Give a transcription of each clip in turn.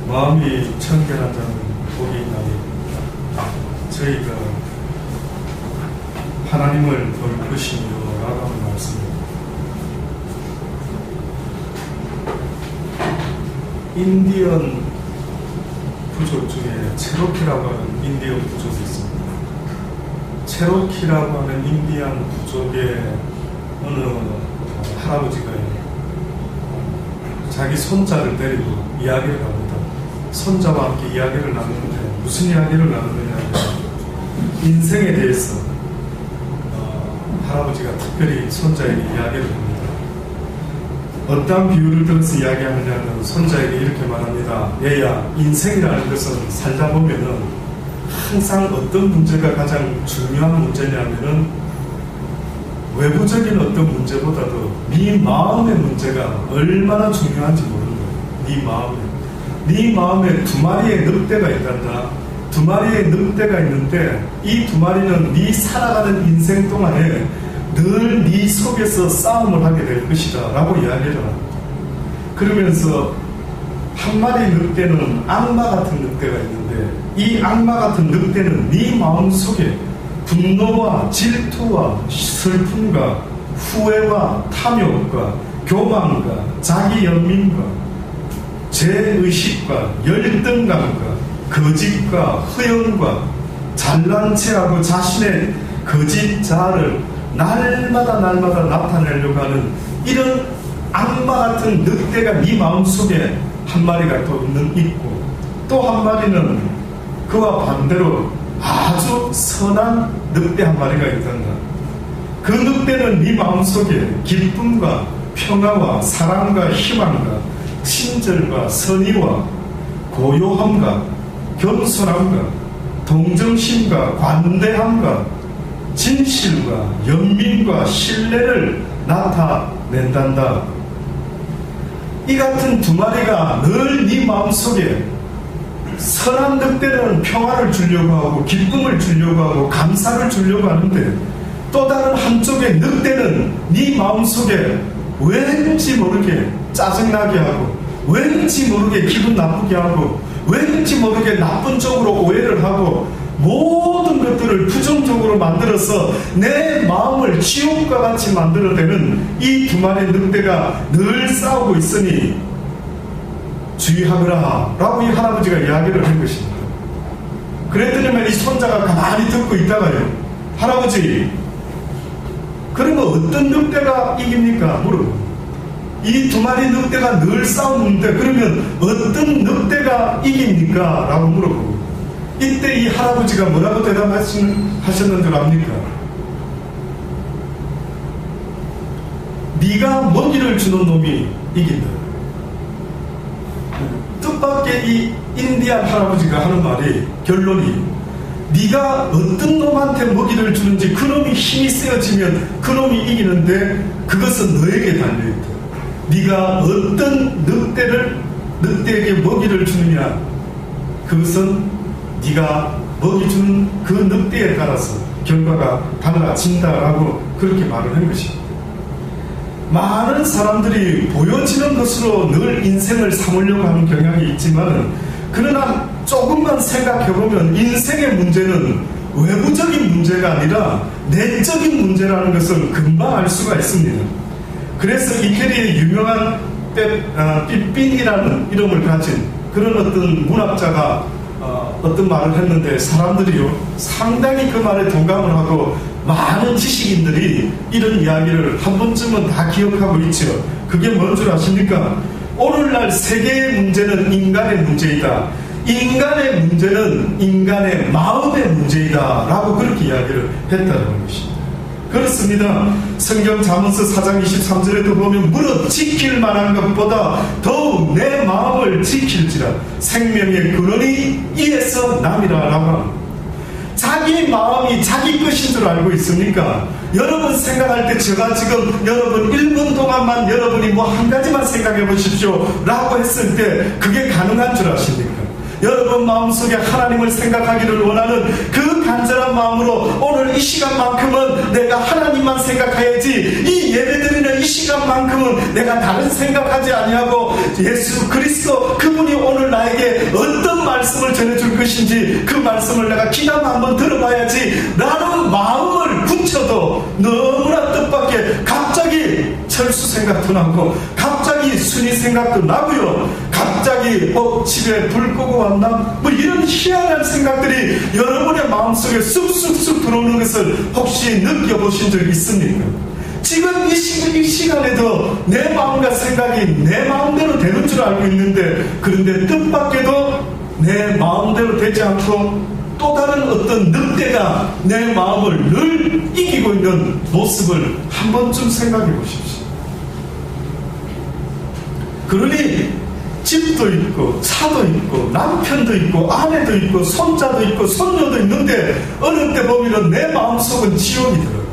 마음이 청결한 자는 복이 있나니 저희가 하나님을 볼 것이며 라고 하는 말씀입니다. 인디언 부족 중에 체로키라고 하는 인디언 부족이 있습니다. 체로키라고 하는 인디언 부족의 어느 할아버지가 자기 손자를 데리고 이야기를 합니다. 손자와 함께 이야기를 나누는데 무슨 이야기를 나누느냐 하면 인생에 대해서 할아버지가 특별히 손자에게 이야기를 합니다. 어떤 비유를 들어서 이야기하느냐면 손자에게 이렇게 말합니다. 얘야, 인생이라는 것은 살다 보면은 항상 어떤 문제가 가장 중요한 문제냐면은 외부적인 어떤 문제보다도 네 마음의 문제가 얼마나 중요한지 모르는 거예요. 네 마음에 두 마리의 늑대가 있단다. 두 마리의 늑대가 있는데 이 두 마리는 네 살아가는 인생 동안에 늘 네 속에서 싸움을 하게 될 것이다 라고 이야기를 합니다. 그러면서 한 마리의 늑대는 악마 같은 늑대가 있는데 이 악마 같은 늑대는 네 마음속에 분노와 질투와 슬픔과 후회와 탐욕과 교만과 자기 연민과 죄의식과 열등감과 거짓과 허영과 잘난 체하고 자신의 거짓 자아를 날마다 나타내려고 하는 이런 악마 같은 늑대가 네 마음속에 한 마리가 또 있고 또 한 마리는 그와 반대로 아주 선한 늑대 한 마리가 있단다. 그 늑대는 네 마음속에 기쁨과 평화와 사랑과 희망과 친절과 선의와 고요함과 겸손함과 동정심과 관대함과 진실과 연민과 신뢰를 나타낸단다. 이 같은 두 마리가 늘 네 마음속에 선한 늑대는 평화를 주려고 하고 기쁨을 주려고 하고 감사를 주려고 하는데 또 다른 한쪽의 늑대는 네 마음속에 왠지 모르게 짜증나게 하고 왠지 모르게 기분 나쁘게 하고 왠지 모르게 나쁜 쪽으로 오해를 하고 모든 것들을 부정적으로 만들어서 내 마음을 지옥과 같이 만들어내는 이 두 마리의 늑대가 늘 싸우고 있으니 주의하거라 라고 이 할아버지가 이야기를 한 것입니다. 그랬더니만 이 손자가 가만히 듣고 있다가요, 할아버지 그러면 어떤 늑대가 이깁니까? 물어보고 이 두 마리 늑대가 늘 싸우는데 그러면 어떤 늑대가 이깁니까? 라고 물어보고 이때 이 할아버지가 뭐라고 대답하셨는 줄 압니까? 네가 먹이를 주는 놈이 이긴다. 뜻밖의 이 인디안 할아버지가 하는 말이 결론이 네가 어떤 놈한테 먹이를 주는지 그 놈이 힘이 세어지면 그 놈이 이기는데 그것은 너에게 달려있다. 네가 어떤 늑대에게 먹이를 주느냐 그것은 네가 먹이 주는 그 늑대에 따라서 결과가 달라진다라고 그렇게 말을 한 것입니다. 많은 사람들이 보여지는 것으로 늘 인생을 삼으려고 하는 경향이 있지만 그러나 조금만 생각해보면 인생의 문제는 외부적인 문제가 아니라 내적인 문제라는 것을 금방 알 수가 있습니다. 그래서 이태리의 유명한 삐삐니라는 이름을 가진 그런 어떤 문학자가 어떤 말을 했는데 사람들이요 상당히 그 말에 동감을 하고 많은 지식인들이 이런 이야기를 한 번쯤은 다 기억하고 있죠. 그게 뭔 줄 아십니까? 오늘날 세계의 문제는 인간의 문제이다. 인간의 문제는 인간의 마음의 문제이다 라고 그렇게 이야기를 했다는 것입니다. 그렇습니다. 성경 잠언서 4장 23절에도 보면 무릇 지킬 만한 것보다 더욱 내 마음을 지킬지라 생명의 근원이 이에서 남이라 라고 합니다. 자기 마음이 자기 것인 줄 알고 있습니까? 여러분 생각할 때 제가 지금 여러분 1분 동안만 여러분이 뭐 한 가지만 생각해 보십시오 라고 했을 때 그게 가능한 줄 아십니까? 여러분 마음속에 하나님을 생각하기를 원하는 그 간절한 마음으로 오늘 이 시간만큼은 내가 하나님만 생각해야지 이 예배드리는 이 시간만큼은 내가 다른 생각하지 아니하고 예수 그리스도 그분이 오늘 나의 나에게 어떤 말씀을 전해줄 것인지 그 말씀을 내가 기다려 한번 들어봐야지 라는 마음을 굳혀도 너무나 뜻밖의 갑자기 철수 생각도 나고 갑자기 순위 생각도 나고요. 갑자기 집에 불 끄고 왔나? 뭐 이런 희한한 생각들이 여러분의 마음속에 쑥쑥쑥 들어오는 것을 혹시 느껴보신 적 있습니까? 지금 이 시간에도 내 마음과 생각이 내 마음대로 되는 줄 알고 있는데 그런데 뜻밖에도 내 마음대로 되지 않고 또 다른 어떤 늑대가 내 마음을 늘 이기고 있는 모습을 한 번쯤 생각해 보십시오. 그러니 집도 있고 차도 있고 남편도 있고 아내도 있고 손자도 있고 손녀도 있는데 어느 때 보면 내 마음속은 지옥이더라고요.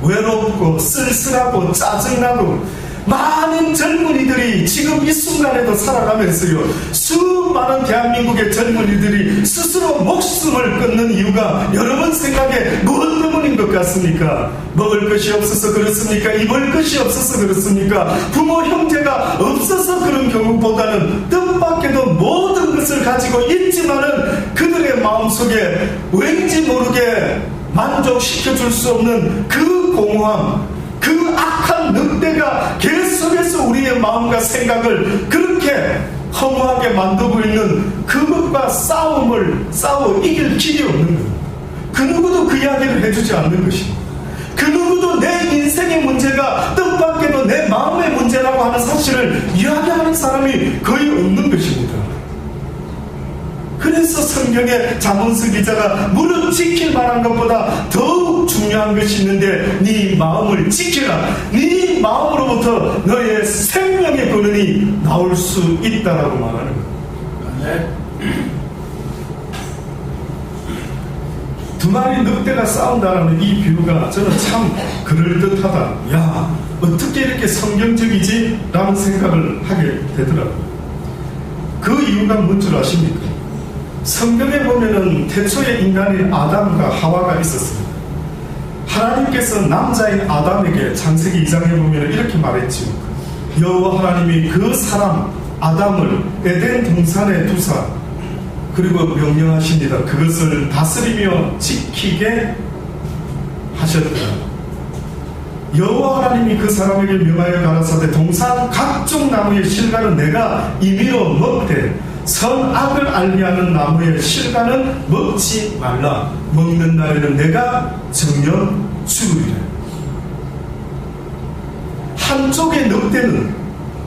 외롭고 쓸쓸하고 짜증나고 많은 젊은이들이 지금 이 순간에도 살아가면서요 수많은 대한민국의 젊은이들이 스스로 목숨을 끊는 이유가 여러분 생각에 무엇 때문인 것 같습니까? 먹을 것이 없어서 그렇습니까? 입을 것이 없어서 그렇습니까? 부모 형제가 없어서 그런 경우보다는 뜻밖에도 모든 것을 가지고 있지만은 그들의 마음속에 왠지 모르게 만족시켜줄 수 없는 그 공허함, 그 악한 늑대가 계속해서 우리의 마음과 생각을 그렇게 허무하게 만들고 있는 그것과 싸워 이길 길이 없는 것. 그 누구도 그 이야기를 해주지 않는 것입니다. 그 누구도 내 인생의 문제가 뜻밖에도 내 마음의 문제라고 하는 사실을 이야기하는 사람이 거의 없는 것입니다. 그래서 성경의 잠언서 기자가 무릇 지킬 만한 것보다 더욱 중요한 것이 있는데 네 마음을 지키라. 네 마음으로부터 너의 생명의 근원이 나올 수 있다라고 말하는 거예요. 두 마리 늑대가 싸운다라는 이 비유가 저는 참 그럴듯하다. 야, 어떻게 이렇게 성경적이지? 라는 생각을 하게 되더라고요. 그 이유가 뭔 줄 아십니까? 성경에 보면은 태초에 인간인 아담과 하와가 있었습니다. 하나님께서 남자인 아담에게 창세기 2장에 보면 이렇게 말했지요. 여호와 하나님이 그 사람 아담을 에덴 동산에 두사 그리고 명령하십니다. 그것을 다스리며 지키게 하셨다. 여호와 하나님이 그 사람에게 명하여 가라사대 동산 각종 나무의 실과는 내가 임의로 먹되 선악을 알게 하는 나무의 실과는 먹지 말라. 먹는 날에는 내가 정녕 죽으리라. 한쪽의 늑대는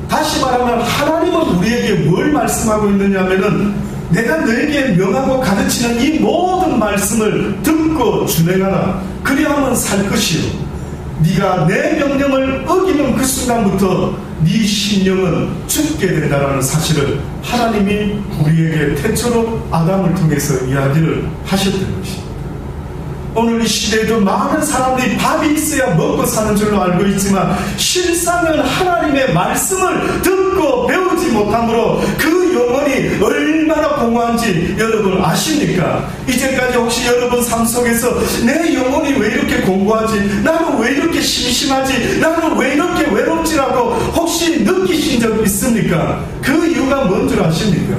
다시 말하면 하나님은 우리에게 뭘 말씀하고 있느냐 하면은 내가 너에게 명하고 가르치는 이 모든 말씀을 듣고 준행하라. 그리하면 살 것이요 네가 내 명령을 어기는 그 순간부터 네 심령은 죽게 된다라는 사실을 하나님이 우리에게 태초로 아담을 통해서 이야기를 하셨던 것입니다. 오늘 이 시대에도 많은 사람들이 밥이 있어야 먹고 사는 줄로 알고 있지만 실상은 하나님의 말씀을 듣고 배우지 못함으로 그 영혼이 얼마나 공허한지 여러분 아십니까? 이제까지 혹시 여러분 삶 속에서 내 영혼이 왜 이렇게 공허하지? 나는 왜 이렇게 심심하지? 나는 왜 이렇게 외롭지라고 혹시 느끼신 적 있습니까? 그 이유가 뭔 줄 아십니까?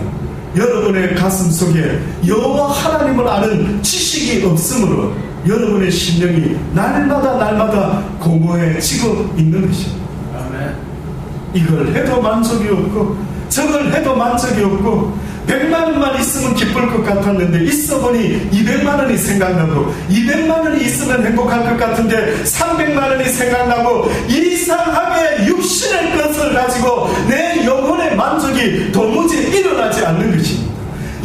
여러분의 가슴 속에 여호와 하나님을 아는 지식이 없으므로 여러분의 심령이 날마다 공허해지고 있는 것입니다. 이걸 해도 만족이 없고 저걸 해도 만족이 없고 100만 원만 있으면 기쁠 것 같았는데 있어보니 200만 원이 생각나고 200만 원이 있으면 행복할 것 같은데 300만 원이 생각나고 이상하게 육신의 것을 가지고 내 영혼의 만족이 도무지 일어나지 않는 것입니다.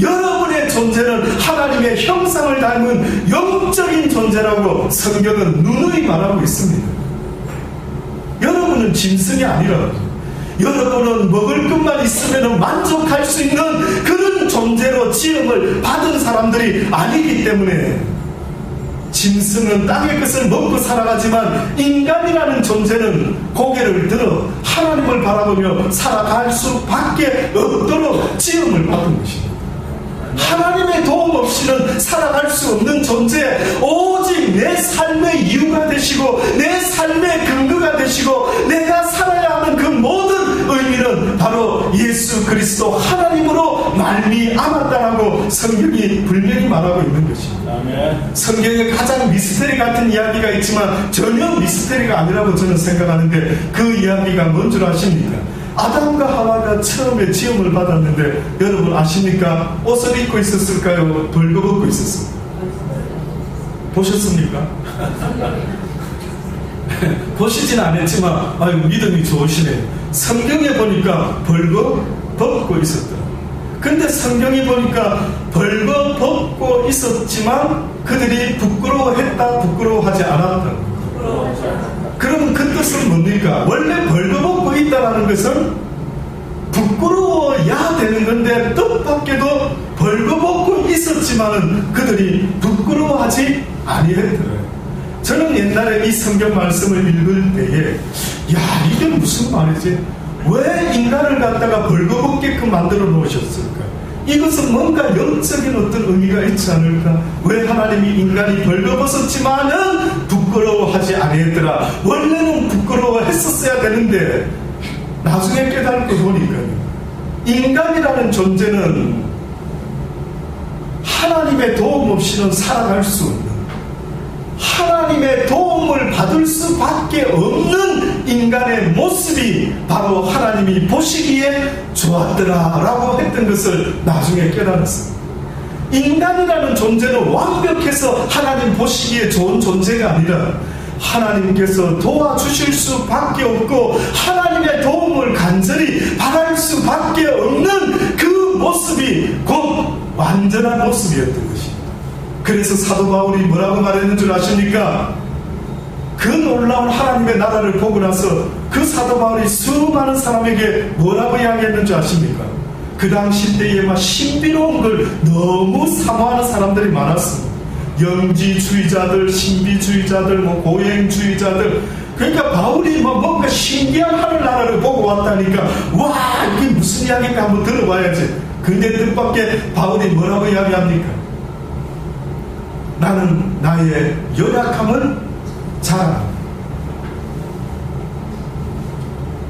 여러분의 존재는 하나님의 형상을 닮은 영적인 존재라고 성경은 누누이 말하고 있습니다. 여러분은 짐승이 아니라 여러분은 먹을 것만 있으면 만족할 수 있는 그런 존재로 지음을 받은 사람들이 아니기 때문에 짐승은 땅의 것을 먹고 살아가지만 인간이라는 존재는 고개를 들어 하나님을 바라보며 살아갈 수밖에 없도록 지음을 받은 것입니다. 하나님의 도움 없이는 살아갈 수 없는 존재, 오직 내 삶의 이유가 되시고 내 삶의 근거가 되시고 내가 살아야 하는 그 모든 의미는 바로 예수 그리스도 하나님으로 말미암았다라고 성경이 분명히 말하고 있는 것입니다. 아멘. 성경에 가장 미스터리 같은 이야기가 있지만 전혀 미스터리가 아니라고 저는 생각하는데 그 이야기가 뭔 줄 아십니까? 아담과 하와가 처음에 지음을 받았는데 여러분 아십니까? 옷을 입고 있었을까요? 벌거벗고 있었습니까? 보셨습니까? 보시진 않았지만 아유 믿음이 좋으시네요. 성경에 보니까 벌거벗고 있었더라. 근데 성경이 보니까 벌거벗고 있었지만 그들이 부끄러워했다 부끄러워하지 않았다. 그럼 그 뜻은 뭡니까? 원래 벌거벗고 있다는 것은 부끄러워야 되는 건데 뜻밖에도 벌거벗고 있었지만은 그들이 부끄러워하지 아니했더래요. 저는 옛날에 이 성경 말씀을 읽을 때에 야 이게 무슨 말이지? 왜 인간을 갖다가 벌거벗게끔 만들어 놓으셨을까? 이것은 뭔가 영적인 어떤 의미가 있지 않을까? 왜 하나님이 인간이 벌거벗었지만은 부끄러워하지 아니했더라? 원래는 부끄러워했었어야 되는데 나중에 깨닫고 보니까요, 인간이라는 존재는 하나님의 도움 없이는 살아갈 수 없는, 하나님의 도움을 받을 수밖에 없는 인간의 모습이 바로 하나님이 보시기에 좋았더라라고 했던 것을 나중에 깨달았습니다. 인간이라는 존재는 완벽해서 하나님 보시기에 좋은 존재가 아니라 하나님께서 도와주실 수밖에 없고 하나님의 도움을 간절히 바랄 수밖에 없는 그 모습이 곧 완전한 모습이었던 것입니다. 그래서 사도 바울이 뭐라고 말했는 줄 아십니까? 그 놀라운 하나님의 나라를 보고 나서 그 사도 바울이 수많은 사람에게 뭐라고 이야기했는 줄 아십니까? 그 당시 때에 막 신비로운 걸 너무 사모하는 사람들이 많았습니다. 영지주의자들, 신비주의자들, 고행주의자들. 그러니까 바울이 뭔가 신기한 하늘나라를 보고 왔다니까 와 이게 무슨 이야기인가 한번 들어봐야지. 근데 뜻밖의 바울이 뭐라고 이야기합니까? 나는 나의 연약함을 자랑한다.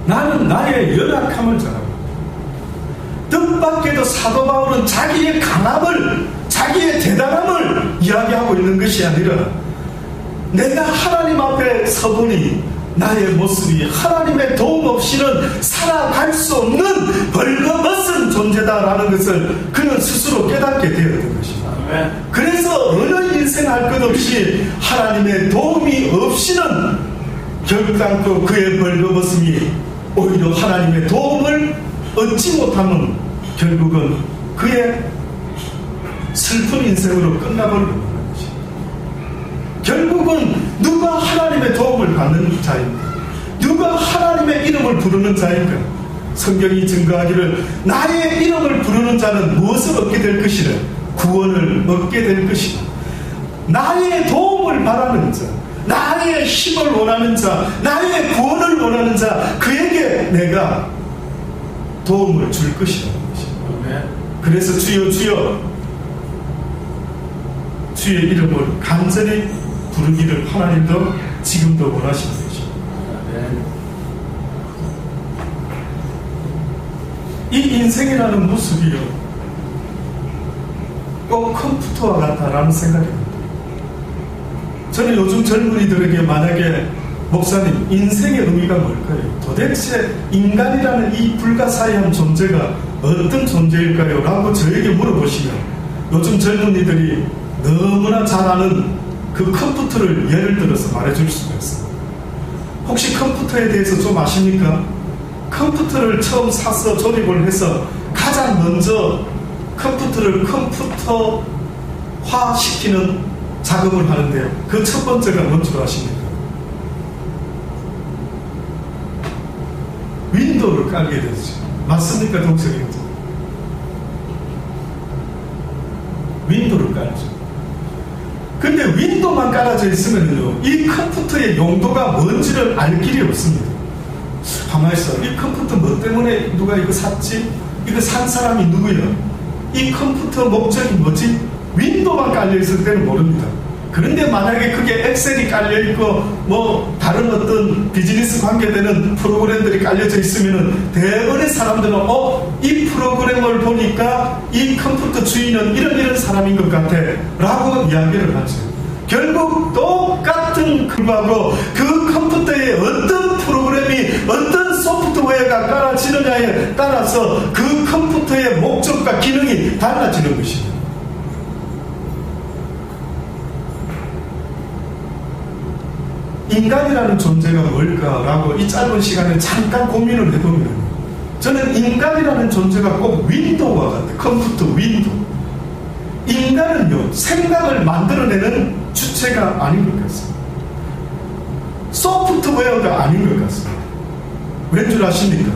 나는 나의 연약함을 자랑한다. 뜻밖에도 사도 바울은 자기의 강함을, 자기의 대단함을 이야기하고 있는 것이 아니라 내가 하나님 앞에 서보니 나의 모습이 하나님의 도움 없이는 살아갈 수 없는 벌거벗은 존재다라는 것을 그는 스스로 깨닫게 되었던 것입니다. 그래서 어느 인생 할 것 없이 하나님의 도움이 없이는 결단코 그의 벌거벗음이 오히려 하나님의 도움을 얻지 못하면 결국은 그의 슬픈 인생으로 끝나버리는 것입니다. 결국은 누가 하나님의 도움을 받는 자인가? 누가 하나님의 이름을 부르는 자인가? 성경이 증거하기를 나의 이름을 부르는 자는 무엇을 얻게 될 것이라? 구원을 얻게 될 것이다. 나의 도움을 바라는 자, 나의 힘을 원하는 자, 나의 구원을 원하는 자, 그에게 내가 도움을 줄 것이라는 것입니다. 그래서 주여 주여 주의 이름을 간절히 부르기를 하나님도 지금도 원하시는 것입니다. 이 인생이라는 모습이요 꼭 컴퓨터와 같다라는 생각이 듭니다. 저는 요즘 젊은이들에게 만약에 목사님 인생의 의미가 뭘까요? 도대체 인간이라는 이 불가사의한 존재가 어떤 존재일까요? 라고 저에게 물어보시면 요즘 젊은이들이 너무나 잘 아는 그 컴퓨터를 예를 들어서 말해줄 수가 있습니다. 혹시 컴퓨터에 대해서 좀 아십니까? 컴퓨터를 처음 사서 조립을 해서 가장 먼저 컴퓨터를 컴퓨터화 시키는 작업을 하는데요. 그 첫 번째가 뭔 줄 아십니까? 윈도우를 깔게 되죠. 맞습니까, 동생님? 윈도우를 깔죠. 근데 윈도우만 깔아져 있으면요, 이 컴퓨터의 용도가 뭔지를 알 길이 없습니다. 가만있어. 이 컴퓨터 뭐 때문에 누가 이거 샀지? 이거 산 사람이 누구야? 이 컴퓨터 목적이 뭐지? 윈도우만 깔려있을 때는 모릅니다. 그런데 만약에 그게 엑셀이 깔려있고 뭐 다른 어떤 비즈니스 관계되는 프로그램들이 깔려져 있으면은 대부분의 사람들은 이 프로그램을 보니까 이 컴퓨터 주인은 이런 사람인 것 같아 라고 이야기를 하죠. 결국 똑같은 글하고 그 컴퓨터에 어떤 프로그램이 어떤 소프트웨어가 깔아지느냐에 따라서 그 컴퓨터의 목적과 기능이 달라지는 것입니다. 인간이라는 존재가 뭘까라고 이 짧은 시간에 잠깐 고민을 해보면 저는 인간이라는 존재가 꼭 윈도우와 같아요. 컴퓨터 윈도우. 인간은요, 생각을 만들어내는 주체가 아닌 것 같습니다. 소프트웨어가 아닌 것 같습니다. 왠 줄 아십니까?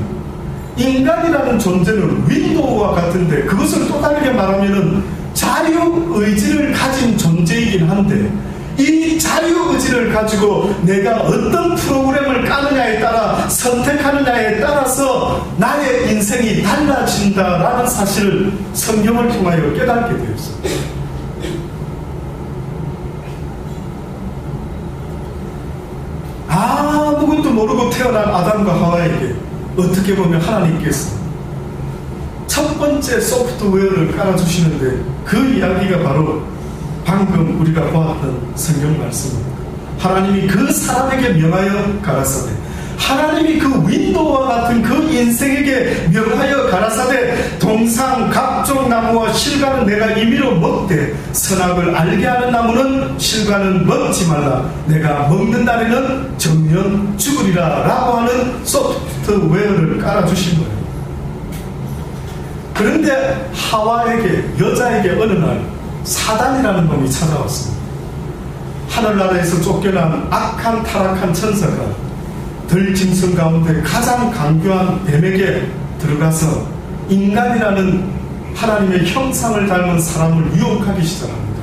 인간이라는 존재는 윈도우와 같은데 그것을 또 다르게 말하면은 자유의지를 가진 존재이긴 한데 이 자유의지를 가지고 내가 어떤 프로그램을 까느냐에 따라 선택하느냐에 따라서 나의 인생이 달라진다라는 사실을 성경을 통하여 깨닫게 되었습니다. 아무것도 모르고 태어난 아담과 하와에게 어떻게 보면 하나님께서 첫 번째 소프트웨어를 깔아주시는데 그 이야기가 바로 방금 우리가 보았던 성경 말씀입니다. 하나님이 그 사람에게 명하여 가라사대, 하나님이 그 윈도우와 같은 그 인생에게 명하여 가라사대, 동상 각종 나무와 실과는 내가 임의로 먹되 선악을 알게 하는 나무는 실과는 먹지 말라, 내가 먹는 날에는 정녕 죽으리라 라고 하는 소프트웨어를 깔아주신 거예요. 그런데 하와에게, 여자에게 어느 날 사단이라는 놈이 찾아왔습니다. 하늘나라에서 쫓겨난 악한 타락한 천사가 들짐승 가운데 가장 강교한 뱀에게 들어가서 인간이라는 하나님의 형상을 닮은 사람을 유혹하기 시작합니다.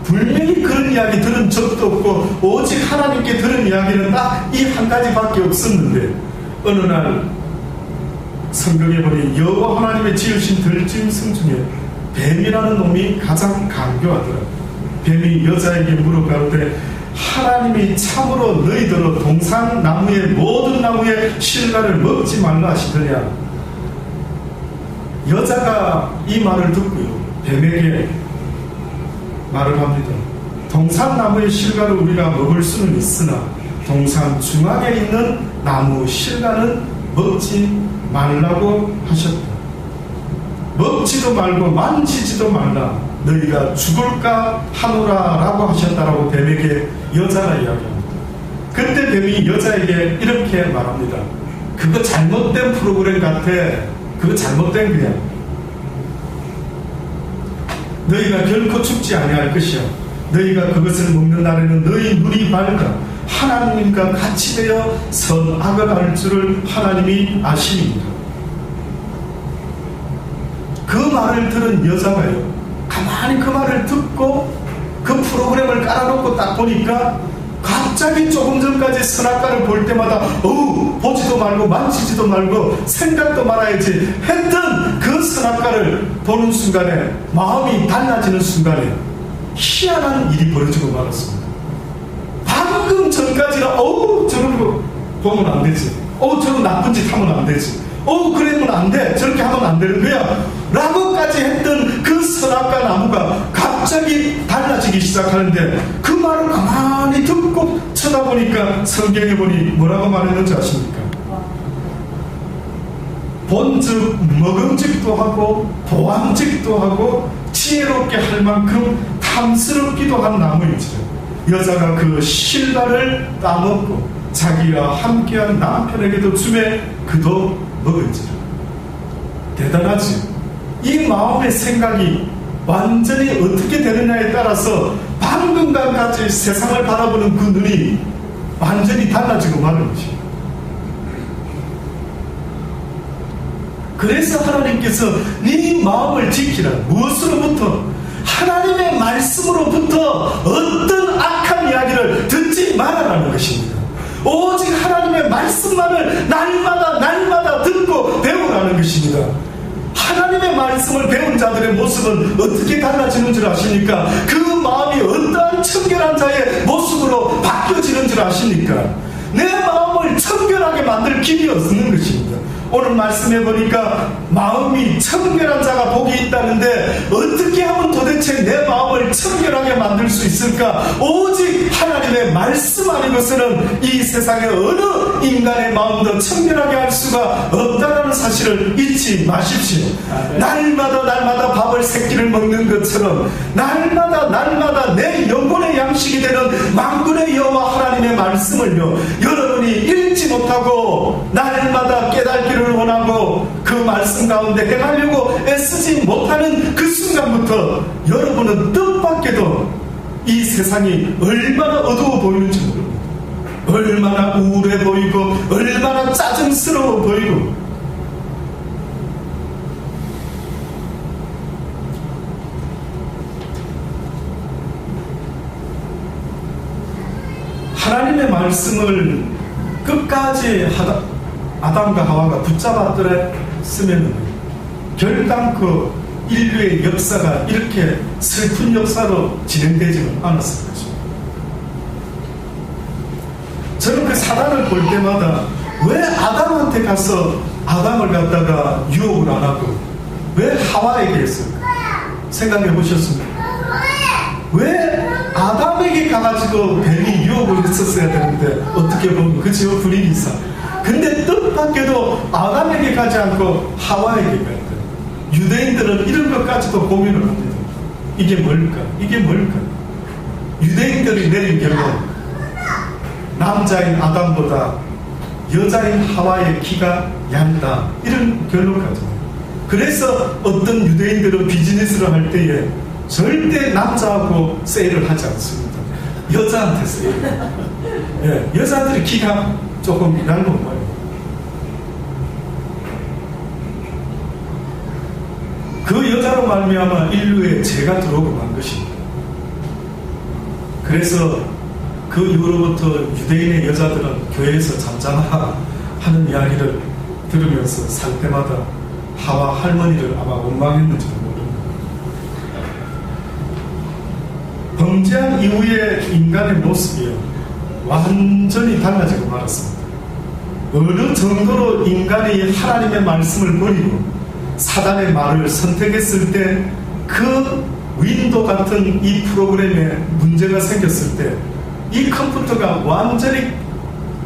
분명히 그런 이야기 들은 적도 없고 오직 하나님께 들은 이야기는 딱 이 한 가지밖에 없었는데 어느 날 성경에 보니 여호와 하나님의 지으신 들짐승 중에 뱀이라는 놈이 가장 강교하더라. 뱀이 여자에게 물어가로되 하나님이 참으로 너희들로 동산나무의 모든 나무의 실과를 먹지 말라 하시더냐. 여자가 이 말을 듣고요, 뱀에게 말을 합니다. 동산나무의 실과를 우리가 먹을 수는 있으나 동산 중앙에 있는 나무 실과는 먹지 말라고 하셨다. 먹지도 말고 만지지도 말라, 너희가 죽을까 하노라 라고 하셨다라고 뱀에게 여자가 이야기합니다. 그때 뱀이 여자에게 이렇게 말합니다. 그거 잘못된 프로그램 같아. 그거 잘못된 거야. 너희가 결코 죽지 아니할 것이야. 너희가 그것을 먹는 날에는 너희 눈이 밝아 하나님과 같이 되어 선악을 알 줄을 하나님이 아십니다. 그 말을 들은 여자가요, 가만히 그 말을 듣고 그 프로그램을 깔아놓고 딱 보니까 갑자기 조금 전까지 선악과를 볼 때마다 보지도 말고 만지지도 말고 생각도 말아야지 했던 그 선악과를 보는 순간에 마음이 달라지는 순간에 희한한 일이 벌어지고 말았습니다. 방금 전까지는 저런 거 보면 안 되지, 저런 나쁜 짓 하면 안 되지, 그러면 안 돼, 저렇게 하면 안 되는 거야 라고까지 했던 그 선악과 나무가 갑자기 달라지기 시작하는데 그 말을 가만히 듣고 쳐다보니까 성경에 보니 뭐라고 말했는지 아십니까? 본즉 먹음직도 하고 보암직도 하고 지혜롭게 할 만큼 탐스럽기도 한 나무인지라. 여자가 그 실과를 따먹고 자기와 함께한 남편에게도 주매 그도 먹은지라. 대단하지. 이 마음의 생각이 완전히 어떻게 되느냐에 따라서 방금까지 세상을 바라보는 그 눈이 완전히 달라지고 마는 것입니다. 그래서 하나님께서 네 마음을 지키라. 무엇으로부터? 하나님의 말씀으로부터 어떤 악한 이야기를 듣지 말아라는 것입니다. 오직 하나님의 말씀만을 날마다 듣고 배우라는 것입니다. 하나님의 말씀을 배운 자들의 모습은 어떻게 달라지는 줄 아십니까? 그 마음이 어떠한 청결한 자의 모습으로 바뀌어지는 줄 아십니까? 내 마음을 청결하게 만들 길이 없는 것입니다. 오늘 말씀해 보니까 마음이 청결한 자가 복이 있다는데 어떻게 하면 도대체 내 마음을 청결하게 만들 수 있을까? 오직 하나님의 말씀 아니고서는 이 세상의 어느 인간의 마음도 청결하게 할 수가 없다는 사실을 잊지 마십시오. 날마다 밥을 세 끼를 먹는 것처럼 날마다 내 영혼의 양식이 되는 만군의 여호와 하나님의 말씀을요, 여러분이 읽지 못하고 날마다 깨닫기를 원하고 그 말씀 가운데 행하려고 애쓰지 못하는 그 순간부터 여러분은 뜻밖에도 이 세상이 얼마나 어두워 보이는지 모릅니다. 얼마나 우울해 보이고 얼마나 짜증스러워 보이고. 하나님의 말씀을 끝까지 아담과 하와가 붙잡았더랬으면 결단코 인류의 역사가 이렇게 슬픈 역사로 진행되지는 않았을 것입니다. 저는 그 사단을 볼 때마다 왜 아담한테 가서 아담을 갖다가 유혹을 안 하고 왜 하와에게 했을까? 생각해 보셨습니까? 왜 아담에게 가가지고 뱀이 유혹을 했었어야 되는데, 어떻게 보면 그죠? 불인이사. 근데 뜻밖에도 아담에게 가지 않고 하와에게 갔다. 유대인들은 이런 것까지도 고민을 합니다. 이게 뭘까? 이게 뭘까? 유대인들이 내린 결론, 남자인 아담보다 여자인 하와의 키가 얇다, 이런 결론까지. 그래서 어떤 유대인들은 비즈니스를 할 때에 절대 남자하고 세일을 하지 않습니다. 여자한테 세일. 예, 여자들이 키가 조금 얇은 거예요. 그 여자로 말미암아 인류에 죄가 들어오고 만 것입니다. 그래서 그 이후로부터 유대인의 여자들은 교회에서 잠잠하라 하는 이야기를 들으면서 살 때마다 하와 할머니를 아마 원망했는지도 모릅니다. 범죄한 이후의 인간의 모습이요, 완전히 달라지고 말았습니다. 어느 정도로 인간이 하나님의 말씀을 버리고 사단의 말을 선택했을 때, 그 윈도우 같은 이 프로그램에 문제가 생겼을 때 이 컴퓨터가 완전히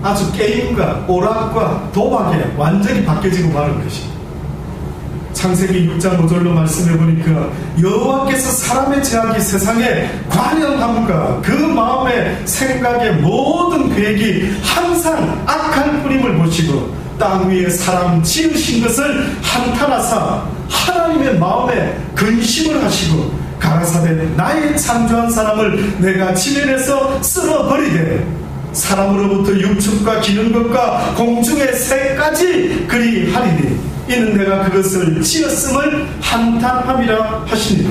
아주 게임과 오락과 도박에 완전히 바뀌어지고 마는 것입니다. 창세기 6장 5절로 말씀해 보니까 여호와께서 사람의 죄악이 세상에 관영함과 그 마음의 생각의 모든 계획이 항상 악할 뿐임을 보시고 땅 위에 사람 지으신 것을 한탄하사 하나님의 마음에 근심을 하시고 가라사대 나의 창조한 사람을 내가 지면에서 쓸어버리되 사람으로부터 육축과 기는 것과 공중의 새까지 그리 하리니 이는 내가 그것을 지었음을 한탄함이라 하시니라.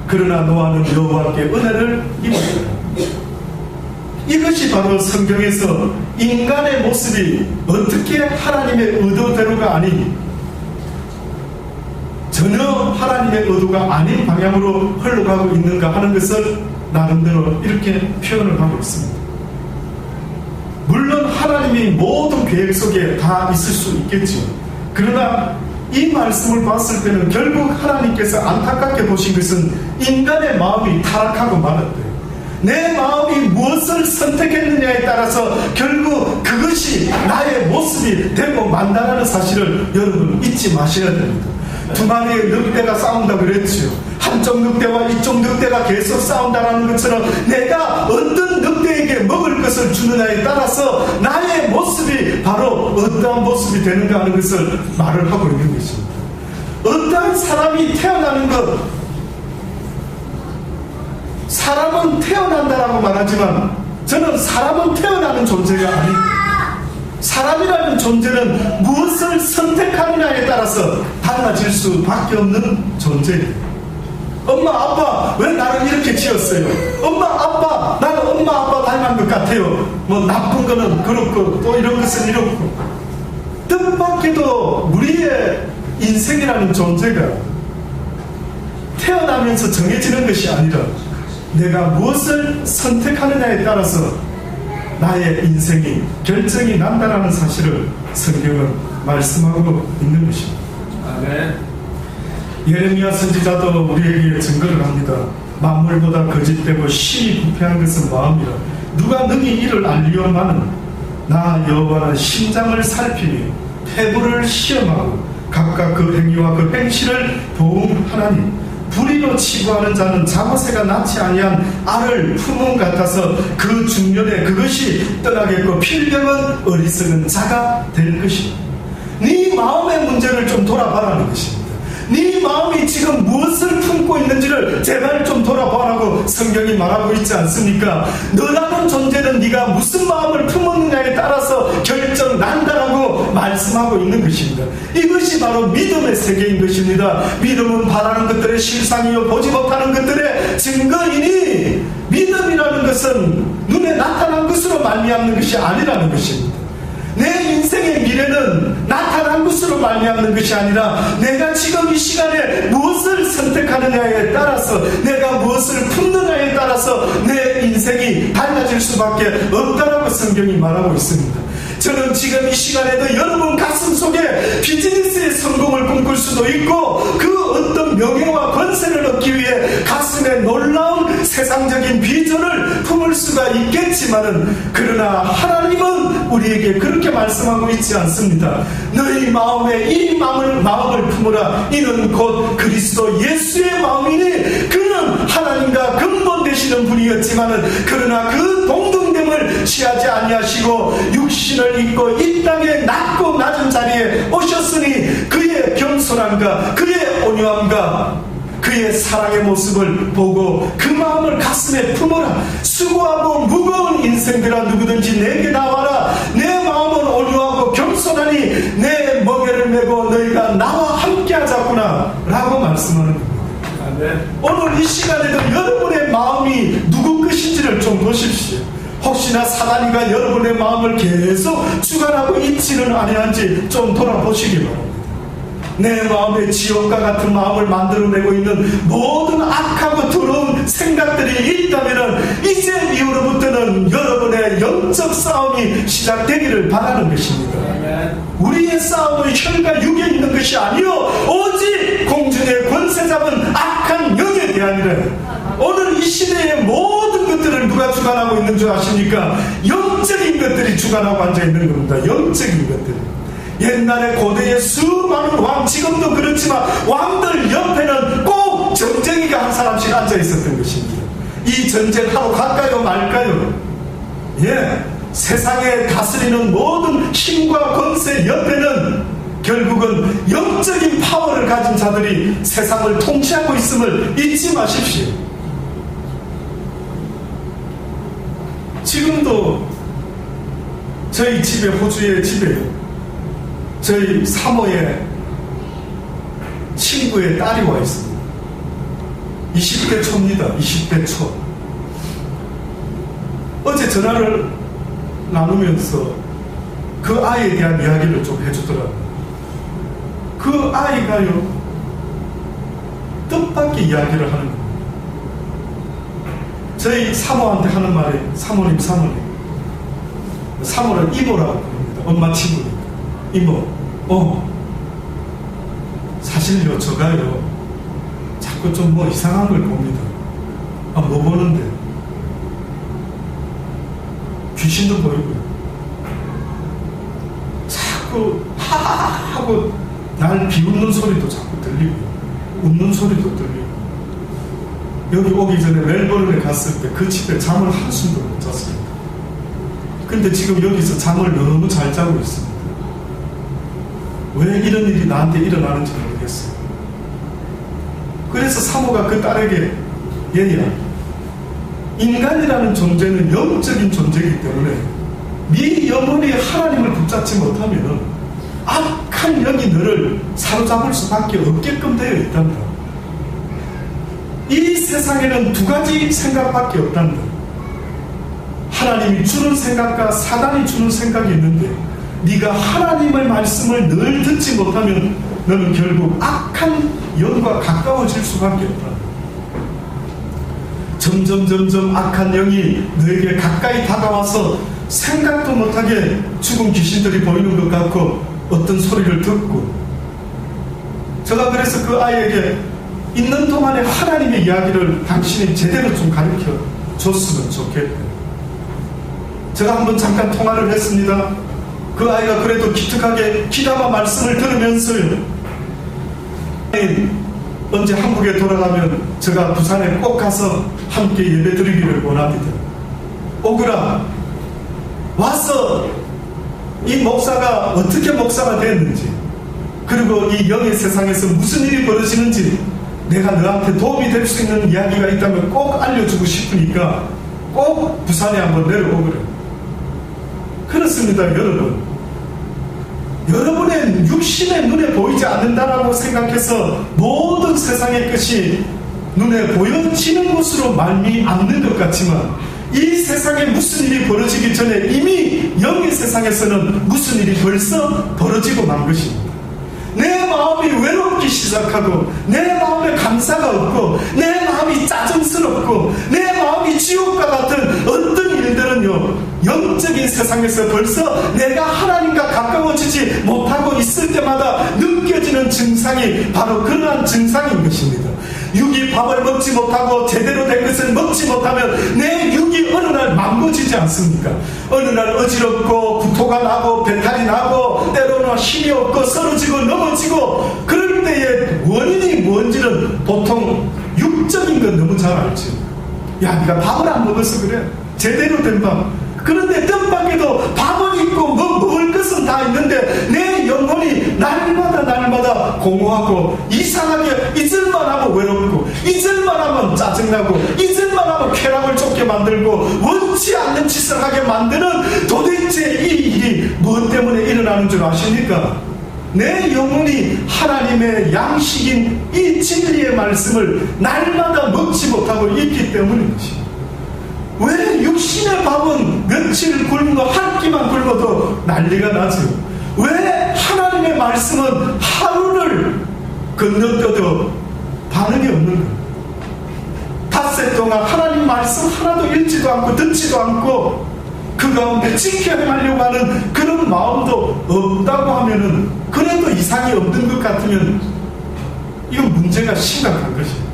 그러나 노아는 여호와께 은혜를 입었다. 이것이 바로 성경에서 인간의 모습이 어떻게 하나님의 의도대로가 아닌, 전혀 하나님의 의도가 아닌 방향으로 흘러가고 있는가 하는 것을 나름대로 이렇게 표현을 하고 있습니다. 물론 하나님이 모든 계획 속에 다 있을 수 있겠죠. 그러나 이 말씀을 봤을 때는 결국 하나님께서 안타깝게 보신 것은 인간의 마음이 타락하고 말았대요. 내 마음이 무엇을 선택했느냐에 따라서 결국 그것이 나의 모습이 되고 만다라는 사실을 여러분 잊지 마셔야 됩니다. 두 마리의 늑대가 싸운다 그랬죠. 한쪽 늑대와 이쪽 늑대가 계속 싸운다라는 것처럼 내가 어떤 늑대에게 먹을 것을 주느냐에 따라서 나의 모습이 바로 어떠한 모습이 되는가 하는 것을 말을 하고 있는 것입니다. 어떠한 사람이 태어나는 것, 사람은 태어난다라고 말하지만 저는 사람은 태어나는 존재가 아닙니다. 사람이라는 존재는 무엇을 선택하느냐에 따라서 달라질 수밖에 없는 존재예요. 엄마 아빠 왜 나를 이렇게 지었어요? 엄마 아빠 나는 엄마 아빠 닮은 것 같아요. 뭐 나쁜 거는 그렇고 또 이런 것은 이렇고. 뜻밖에도 우리의 인생이라는 존재가 태어나면서 정해지는 것이 아니라 내가 무엇을 선택하느냐에 따라서 나의 인생이 결정이 난다라는 사실을 성경은 말씀하고 있는 것입니다. 아멘. 예레미야 선지자도 우리에게 증거를 합니다. 만물보다 거짓되고 심히 부패한 것은 마음이라. 누가 능히 이를 알리오마는 나 여호와는 심장을 살피니 폐부를 시험하고 각각 그 행위와 그 행실을 보응하나니 불의로 치부하는 자는 자고새가 낳지 아니한 알을 품은 같아서 그 중년에 그것이 떠나겠고 필경은 어리석은 자가 될 것이다. 네 마음의 문제를 좀 돌아봐라는 것입니다. 네 마음이 지금 무엇을 품고 있는지를 제발 좀 돌아보라고 성경이 말하고 있지 않습니까? 너라는 존재는 네가 무슨 마음을 품었느냐에 따라서 결정난다라고 말씀하고 있는 것입니다. 이것이 바로 믿음의 세계인 것입니다. 믿음은 바라는 것들의 실상이요 보지 못하는 것들의 증거이니 믿음이라는 것은 눈에 나타난 것으로 말미암는 것이 아니라는 것입니다. 내 인생의 미래는 나타난 것으로 말미암는 것이 아니라 내가 지금 이 시간에 무엇을 선택하느냐에 따라서 내가 무엇을 품느냐에 따라서 내 인생이 달라질 수밖에 없다라고 성경이 말하고 있습니다. 저는 지금 이 시간에도 여러분 가슴 속에 비즈니스의 성공을 꿈꿀 수도 있고 그 어떤 명예와 권세를 얻기 위해 가슴에 놀라운 세상적인 비전을 품을 수가 있겠지만은 그러나 하나님은 우리에게 그렇게 말씀하고 있지 않습니다. 너희 마음에 이 마음을 품으라. 이는 곧 그리스도 예수의 마음이니 그는 하나님과 근본 되시는 분이었지만은 그러나 그 동등됨을 취하지 아니하시고 육신을 입고 이 땅에 낮고 낮은 자리에 오셨으니 그의 겸손함과 그의 온유함과 그의 사랑의 모습을 보고 그 마음을 가슴에 품어라. 수고하고 무거운 인생들아 누구든지 내게 나와라. 내 마음은 온유하고 겸손하니 내 멍에를 메고 너희가 나와 함께 하자꾸나 라고 말씀하는 겁니다. 오늘 이 시간에도 여러분의 마음이 누구 것인지를 좀 보십시오. 혹시나 사단이가 여러분의 마음을 계속 주관하고 있지는 아니한지 좀 돌아보시기 바랍니다. 내 마음에 지옥과 같은 마음을 만들어내고 있는 모든 악하고 더러운 생각들이 있다면 이제 이후로부터는 여러분의 영적 싸움이 시작되기를 바라는 것입니다. 우리의 싸움은 혈과 육에 있는 것이 아니요 오직 공중의 권세 잡은 악한 영에 대함이라. 오늘 이 시대의 모든 것들을 누가 주관하고 있는 줄 아십니까? 영적인 것들이 주관하고 앉아있는 겁니다. 영적인 것들. 옛날에 고대의 수많은 왕, 지금도 그렇지만 왕들 옆에는 꼭 점쟁이가 한 사람씩 앉아있었던 것입니다. 이 전쟁하러 갈까요 말까요? 세상에 다스리는 모든 힘과 권세 옆에는 결국은 영적인 파워를 가진 자들이 세상을 통치하고 있음을 잊지 마십시오. 지금도 저희 집에, 호주의 집에 저희 사모의 친구의 딸이 와 있습니다. 20대 초입니다. 20대 초. 어제 전화를 나누면서 그 아이에 대한 이야기를 좀 해주더라고요. 그 아이가요 뜻밖의 이야기를 하는 거예요. 저희 사모한테 하는 말이 사모님 사모를 이모라고 부릅니다. 엄마 친구니까 이모. 사실요 저가요 자꾸 좀 뭐 이상한 걸 봅니다. 뭐 보는데? 귀신도 보이고요. 자꾸 하하하 하고 날 비웃는 소리도 자꾸 들리고 웃는 소리도 들리고. 여기 오기 전에 멜버른에 갔을 때 그 집에 잠을 한숨도 못 잤습니다. 근데 지금 여기서 잠을 너무 잘 자고 있습니다. 왜 이런 일이 나한테 일어나는지 모르겠어요. 그래서 사모가 그 딸에게 얘야, 인간이라는 존재는 영적인 존재이기 때문에 네 영혼이 하나님을 붙잡지 못하면 악한 영이 너를 사로잡을 수밖에 없게끔 되어 있단다. 이 세상에는 두 가지 생각밖에 없단다. 하나님이 주는 생각과 사단이 주는 생각이 있는데 네가 하나님의 말씀을 늘 듣지 못하면 너는 결국 악한 영과 가까워질 수밖에 없다. 점점 악한 영이 너에게 가까이 다가와서 생각도 못하게 죽은 귀신들이 보이는 것 같고 어떤 소리를 듣고, 제가 그래서 그 아이에게 있는 동안에 하나님의 이야기를 당신이 제대로 좀 가르쳐 줬으면 좋겠다. 제가 한번 잠깐 통화를 했습니다. 그 아이가 그래도 기특하게 기다마 말씀을 들으면서요, 언제 한국에 돌아가면 제가 부산에 꼭 가서 함께 예배드리기를 원합니다. 오그라 와서 이 목사가 어떻게 목사가 됐는지, 그리고 이 영의 세상에서 무슨 일이 벌어지는지 내가 너한테 도움이 될 수 있는 이야기가 있다면 꼭 알려주고 싶으니까 꼭 부산에 한번 내려오거라. 그렇습니다. 여러분의 육신의 눈에 보이지 않는다라고 생각해서 모든 세상의 것이 눈에 보여지는 것으로 말미암는 것 같지만, 이 세상에 무슨 일이 벌어지기 전에 이미 영의 세상에서는 무슨 일이 벌써 벌어지고 만 것입니다. 내 마음이 외롭기 시작하고, 내 마음에 감사가 없고, 내 마음이 짜증스럽고, 내 마음이 지옥과 같은 어떤 일들은요, 영적인 세상에서 벌써 내가 하나님과 가까워지지 못하고 있을 때마다 느껴지는 증상이 바로 그러한 증상인 것입니다. 육이 밥을 먹지 못하고 제대로 된 것을 먹지 못하면 내 육이 어느 날 망가지지 않습니까? 어느 날 어지럽고 구토가 나고 배탈이 나고 때로는 힘이 없고 쓰러지고 넘어지고, 그럴 때의 원인이 뭔지는 보통 육적인 건 너무 잘 알죠. 야, 네가 밥을 안 먹어서 그래. 제대로 된 밥. 그런데 뜻밖에도 밥은 있고 먹을 것은 다 있는데 내 영혼이 날마다 공허하고 이상하게 잊을만 하고 외롭고, 잊을만 하면 짜증나고, 잊을만 하면 쾌락을 쫓게 만들고, 원치 않는 짓을 하게 만드는 도대체 이 일이 무엇 때문에 일어나는 줄 아십니까? 내 영혼이 하나님의 양식인 이 진리의 말씀을 날마다 먹지 못하고 있기 때문인 것입니다. 왜 육신의 밥은 며칠 굶고 한 끼만 굶어도 난리가 나죠? 왜 하나님의 말씀은 하루를 건너뛰어도 반응이 없는 거예요? 닷새 동안 하나님 말씀 하나도 읽지도 않고 듣지도 않고 그 가운데 지켜 행하려고 하는 그런 마음도 없다고 하면은, 그래도 이상이 없는 것 같으면 이건 문제가 심각한 것이에요.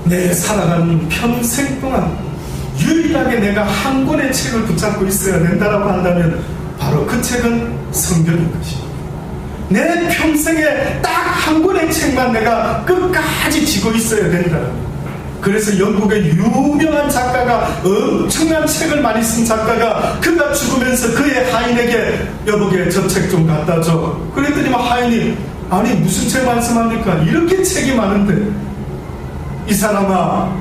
내 살아가는 평생 동안 유일하게 내가 한 권의 책을 붙잡고 있어야 된다라고 한다면 바로 그 책은 성경인 것입니다. 내 평생에 딱 한 권의 책만 내가 끝까지 쥐고 있어야 된다라면, 그래서 영국의 유명한 작가가, 엄청난 책을 많이 쓴 작가가, 그가 죽으면서 그의 하인에게 여보게 저 책 좀 갖다 줘. 그랬더니 하인이, 아니 무슨 책 말씀합니까? 이렇게 책이 많은데. 이 사람아,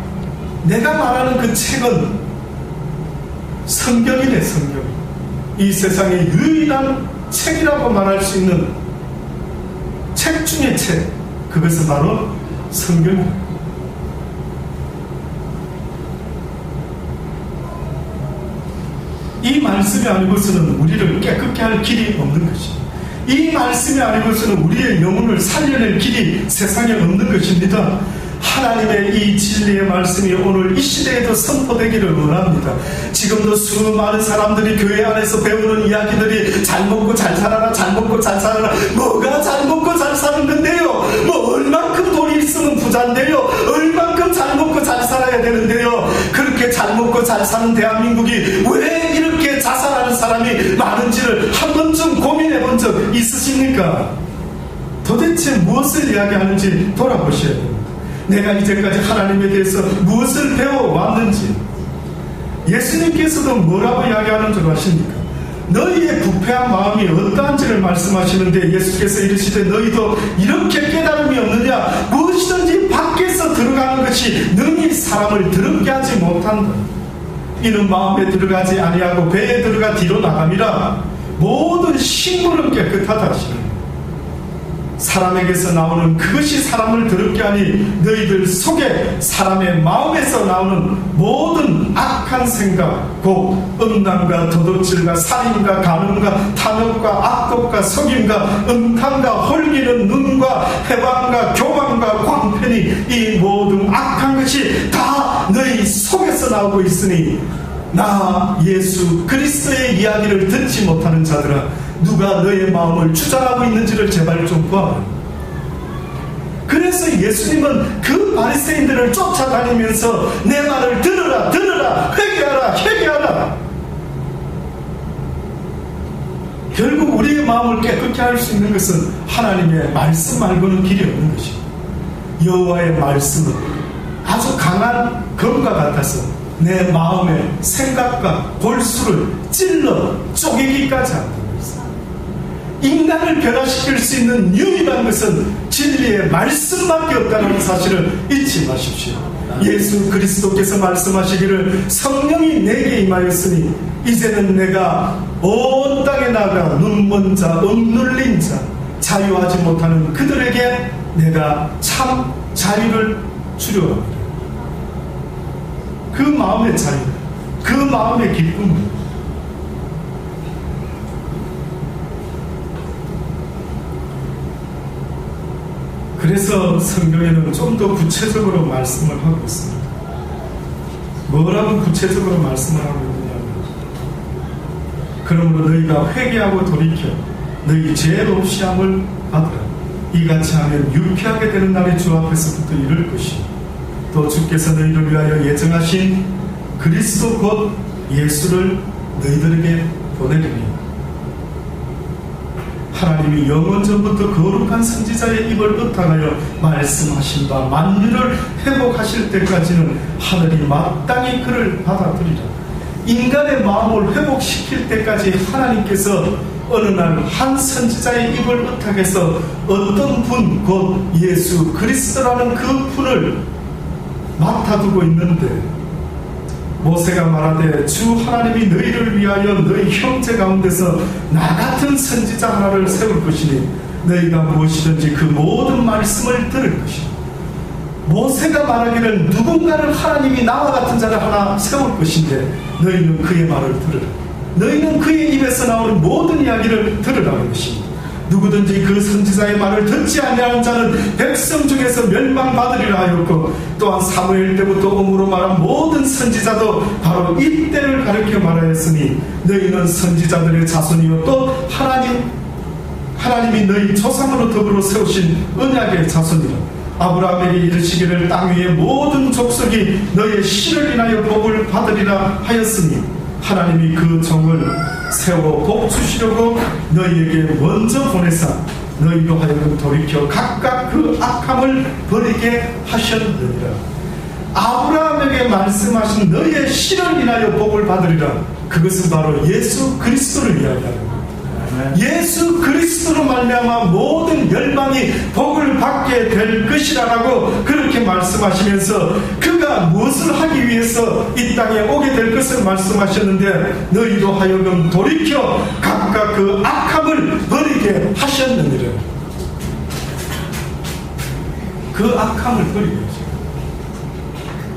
내가 말하는 그 책은 성경이네, 성경. 이 세상의 유일한 책이라고 말할 수 있는 책 중의 책, 그것은 바로 성경입니다. 이 말씀이 아니고서는 우리를 깨끗게 할 길이 없는 것입니다. 이 말씀이 아니고서는 우리의 영혼을 살려낼 길이 세상에 없는 것입니다. 하나님의 이 진리의 말씀이 오늘 이 시대에도 선포되기를 원합니다. 지금도 수많은 사람들이 교회 안에서 배우는 이야기들이 잘 먹고 잘 살아라, 잘 먹고 잘 살아라. 뭐가 잘 먹고 잘 사는 건데요? 뭐 얼만큼 돈이 있으면 부자인데요? 얼만큼 잘 먹고 잘 살아야 되는데요? 그렇게 잘 먹고 잘 사는 대한민국이 왜 이렇게 자살하는 사람이 많은지를 한 번쯤 고민해 본 적 있으십니까? 도대체 무엇을 이야기하는지 돌아보셔야 됩니다. 내가 이제까지 하나님에 대해서 무엇을 배워왔는지. 예수님께서도 뭐라고 이야기하는 줄 아십니까? 너희의 부패한 마음이 어떠한지를 말씀하시는데, 예수께서 이르시되 너희도 이렇게 깨달음이 없느냐? 무엇이든지 밖에서 들어가는 것이 능히 사람을 더럽게 하지 못한다. 이는 마음에 들어가지 아니하고 배에 들어가 뒤로 나감이라. 모든 식물은 깨끗하다 하시는, 사람에게서 나오는 그것이 사람을 더럽게 하니 너희들 속에 사람의 마음에서 나오는 모든 악한 생각, 곧 음란과 도둑질과 살인과 간음과 탐욕과 악독과 속임과 음탕과 홀기는 눈과 해방과 교만과 있으니 나 예수 그리스도의 이야기를 듣지 못하는 자들아, 누가 너의 마음을 주장하고 있는지를 제발 좀 보아라. 그래서 예수님은 그 바리새인들을 쫓아다니면서 내 말을 들으라, 들으라, 회개하라, 회개하라. 결국 우리의 마음을 깨끗게 할 수 있는 것은 하나님의 말씀 말고는 길이 없는 것입니다. 여호와의 말씀은 아주 강한 검과 같아서 내 마음의 생각과 골수를 찔러 쪼개기까지 합니다. 인간을 변화시킬 수 있는 유일한 것은 진리의 말씀밖에 없다는 사실을 잊지 마십시오. 예수 그리스도께서 말씀하시기를 성령이 내게 임하였으니 이제는 내가 온 땅에 나가 눈먼 자, 억눌린 자, 자유하지 못하는 그들에게 내가 참 자유를 주려 합니다. 그 마음의 자유, 그 마음의 기쁨. 그래서 성경에는 좀 더 구체적으로 말씀을 하고 있습니다. 뭐라고 구체적으로 말씀을 하고 있느냐면, 그러므로 너희가 회개하고 돌이켜 너희 죄로 시험을 받으라. 이같이 하면 유쾌하게 되는 날이 주 앞에서부터 이를 것이요, 또 주께서 너희를 위하여 예정하신 그리스도 곧 예수를 너희들에게 보내리니, 하나님이 영원전부터 거룩한 선지자의 입을 의탁하여 말씀하신 바 만유를 회복하실 때까지는 하늘이 마땅히 그를 받아들이라. 인간의 마음을 회복시킬 때까지 하나님께서 어느 날 한 선지자의 입을 의탁해서 어떤 분, 곧 예수 그리스도라는 그 분을 맡아두고 있는데, 모세가 말하되 주 하나님이 너희를 위하여 너희 형제 가운데서 나 같은 선지자 하나를 세울 것이니 너희가 무엇이든지 그 모든 말씀을 들을 것이다. 모세가 말하기를 누군가를 하나님이 나와 같은 자를 하나 세울 것인데 너희는 그의 말을 들으라. 너희는 그의 입에서 나오는 모든 이야기를 들으라는 것입니다. 누구든지 그 선지자의 말을 듣지 아니하는 자는 백성 중에서 멸망받으리라 하였고, 또한 사무엘 때부터 옴으로 말한 모든 선지자도 바로 이때를 가리켜 말하였으니 너희는 선지자들의 자손이요 또 하나님이 너희 조상으로 더불어 세우신 언약의 자손이라. 아브라함에게 이르시기를 땅 위의 모든 족속이 너희의 씨를 인하여 복을 받으리라 하였으니, 하나님이 그 종을 세워 복 주시려고 너희에게 먼저 보내사 너희로 하여금 돌이켜 각각 그 악함을 버리게 하셨느니라. 아브라함에게 말씀하신 너희의 씨를 인하여 복을 받으리라. 그것은 바로 예수 그리스도를 이야기하는 겁니다. 예수 그리스도로 말미암아 모든 열방이 복을 받게 될 것이라고 그렇게 말씀하시면서 그가 무엇을 하기 위해서 이 땅에 오게 될 것을 말씀하셨는데, 너희로 하여금 돌이켜 각각 그 악함을 버리게 하셨느니라. 그 악함을 버리게 하셨습니다.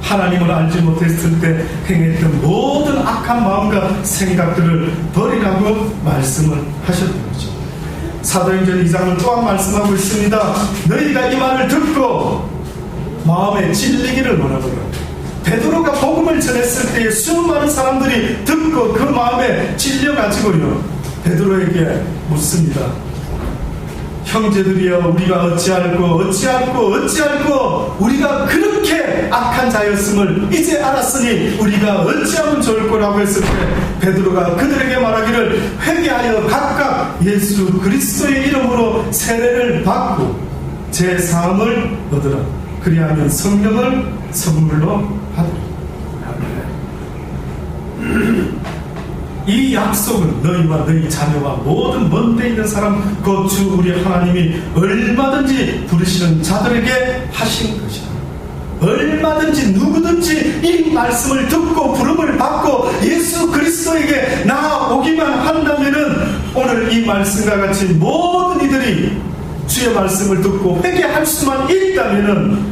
하나님을 알지 못했을 때 행했던 모든 악한 마음과 생각들을 버리라고 말씀을 하셨던 거죠. 사도행전 2장은 또한 말씀하고 있습니다. 너희가 이 말을 듣고 마음에 찔리기를 원하노라. 베드로가 복음을 전했을 때에 수많은 사람들이 듣고 그 마음에 찔려가지고요, 베드로에게 묻습니다. 형제들이여, 우리가 어찌할꼬 우리가 그렇게 악한 자였음을 이제 알았으니 우리가 어찌하면 좋을 거라고 했을 때 베드로가 그들에게 말하기를 회개하여 각각 예수 그리스도의 이름으로 세례를 받고 제 사함을 얻으라. 그리하면 성령을 선물로 받으라. 이 약속은 너희와 너희 자녀와 모든 먼데 있는 사람 곧 주 우리 하나님이 얼마든지 부르시는 자들에게 하신 것이다. 얼마든지 누구든지 이 말씀을 듣고 부름을 받고 예수 그리스도에게 나아오기만 한다면은 오늘 이 말씀과 같이 모든 이들이 주의 말씀을 듣고 회개할 수만 있다면은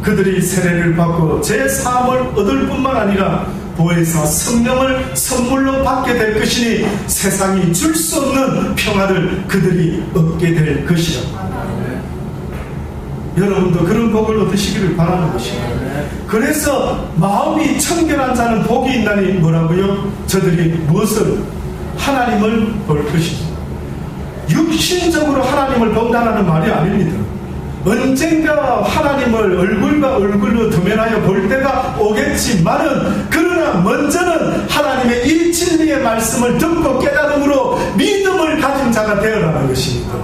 그들이 세례를 받고 제 사함을 얻을 뿐만 아니라 보혜사 성령을 선물로 받게 될 것이니 세상이 줄 수 없는 평화를 그들이 얻게 될 것이라. 여러분도 그런 복을 얻으시기를 바라는 것입니다. 그래서 마음이 청결한 자는 복이 있나니 뭐라고요? 저들이 무엇을? 하나님을 볼 것이죠. 육신적으로 하나님을 본다는 말이 아닙니다. 언젠가 하나님을 얼굴과 얼굴로 도면하여 볼 때가 오겠지만은, 그러나 먼저는 하나님의 이 진리의 말씀을 듣고 깨달음으로 믿음을 가진 자가 되어라는 것입니다.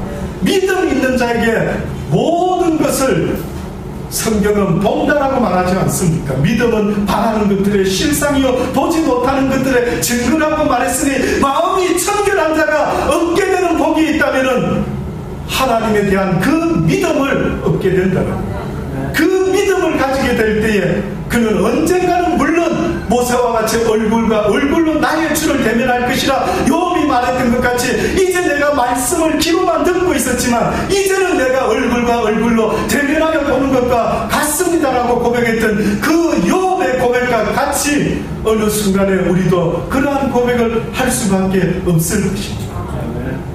믿음 있는 자에게 모든 것을 성경은 본다라고 말하지 않습니까? 믿음은 바라는 것들의 실상이요 보지 못하는 것들의 증거라고 말했으니, 마음이 청결한 자가 얻게 되는 복이 있다면은 하나님에 대한 그 믿음을 얻게 된다는, 그 믿음을 가지게 될 때에 그는 언젠가는 물론 모세와 같이 얼굴과 얼굴로 나의 주를 대면할 것이라 요업이 말했던 것 같이, 이제 내가 말씀을 귀로만 듣고 있었지만 이제는 내가 얼굴과 얼굴로 대면하여 보는 것과 같습니다라고 고백했던 그 요업의 고백과 같이 어느 순간에 우리도 그러한 고백을 할 수밖에 없을 것입니다.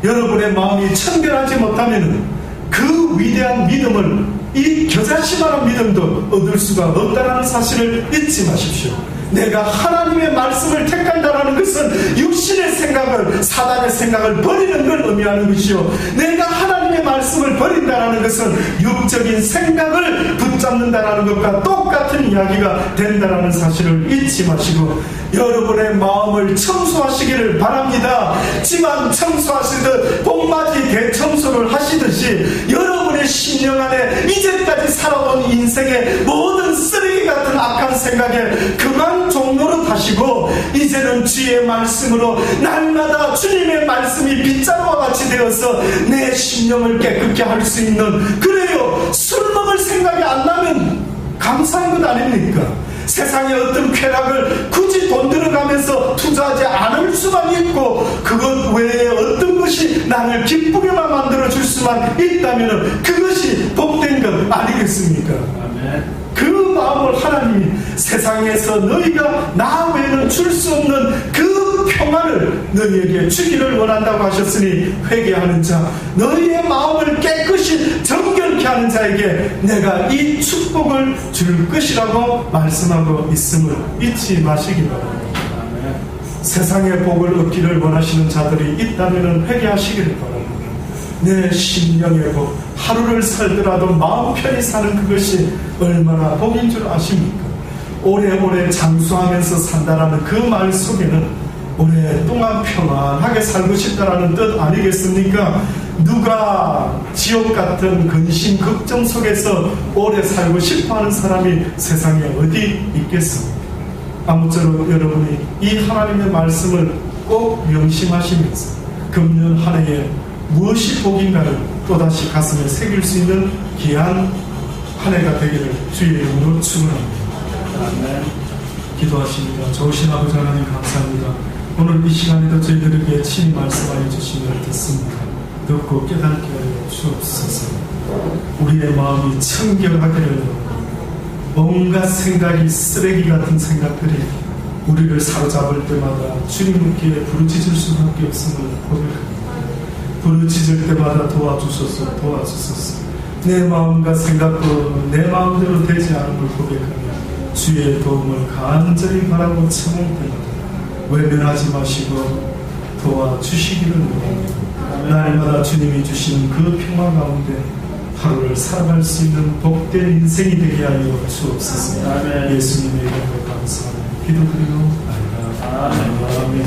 여러분의 마음이 청결하지 못하면 그 위대한 믿음을, 이 겨자씨만한 믿음도 얻을 수가 없다는 사실을 잊지 마십시오. 내가 하나님의 말씀을 택한다는 것은 육신의 생각을, 사단의 생각을 버리는 걸 의미하는 것이요, 내가 하나님의 말씀을 버린다는 것은 육적인 생각을 붙잡는다는 것과 똑같은 이야기가 된다는 사실을 잊지 마시고 여러분의 마음을 청소하시기를 바랍니다. 집안 청소하시듯 봄맞이 대청소를 하시듯이 여러분의 심령 안에 이제까지 살아온 인생의 모든 쓰레기 같은 악한 생각에 그만 종로로 하시고, 이제는 주의 말씀으로 날마다 주님의 말씀이 빗자루와 같이 되어서 내 심령을 깨끗게 할 수 있는, 그래요, 술 먹을 생각이 안 나면 감사한 것 아닙니까? 세상의 어떤 쾌락을 굳이 돈 들어가면서 투자하지 않을 수만 있고, 그것 외에 어떤 것이 나를 기쁘게만 만들어줄 수만 있다면 그것이 복된 것 아니겠습니까? 아멘. 그 마음을 하나님이 세상에서 너희가 나 외에는 줄 수 없는 그 평안을 너희에게 주기를 원한다고 하셨으니, 회개하는 자, 너희의 마음을 깨끗이 정결케 하는 자에게 내가 이 축복을 줄 것이라고 말씀하고 있음을 잊지 마시기 바랍니다. 세상의 복을 얻기를 원하시는 자들이 있다면 회개하시기를 바랍니다. 내 심령의 복, 하루를 살더라도 마음 편히 사는 그것이 얼마나 복인 줄 아십니까? 오래오래 장수하면서 산다라는 그 말 속에는 오랫동안 평안하게 살고 싶다라는 뜻 아니겠습니까? 누가 지옥 같은 근심 걱정 속에서 오래 살고 싶어하는 사람이 세상에 어디 있겠습니까? 아무쪼록 여러분이 이 하나님의 말씀을 꼭 명심하시면서 금년 한 해에 무엇이 복인가를 또다시 가슴에 새길 수 있는 귀한 한 해가 되기를 주의 이름으로 축원합니다. 기도하십니다. 좋으신 아버지 하나님 감사합니다. 오늘 이 시간에도 저희들에게 친히 말씀하여 주시면 듣습니다. 듣고 깨닫게 하여 주옵소서. 우리의 마음이 청결하기를, 온갖 생각이 쓰레기 같은 생각들이 우리를 사로잡을 때마다 주님께 부르짖을 수밖에 없음을 고백합니다. 부르짖을 때마다 도와주소서, 도와주소서. 내 마음과 생각도 내 마음대로 되지 않음을 고백하며 주의 도움을 간절히 바라고 청할 때마다 외면하지 마시고 도와주시기를 원합니다. 날마다 주님이 주시는 그 평화 가운데 하루를 살아갈 수 있는 복된 인생이 되게 하여 주옵소서. 예수님의 이름으로 감사하며 기도드리고 아멘.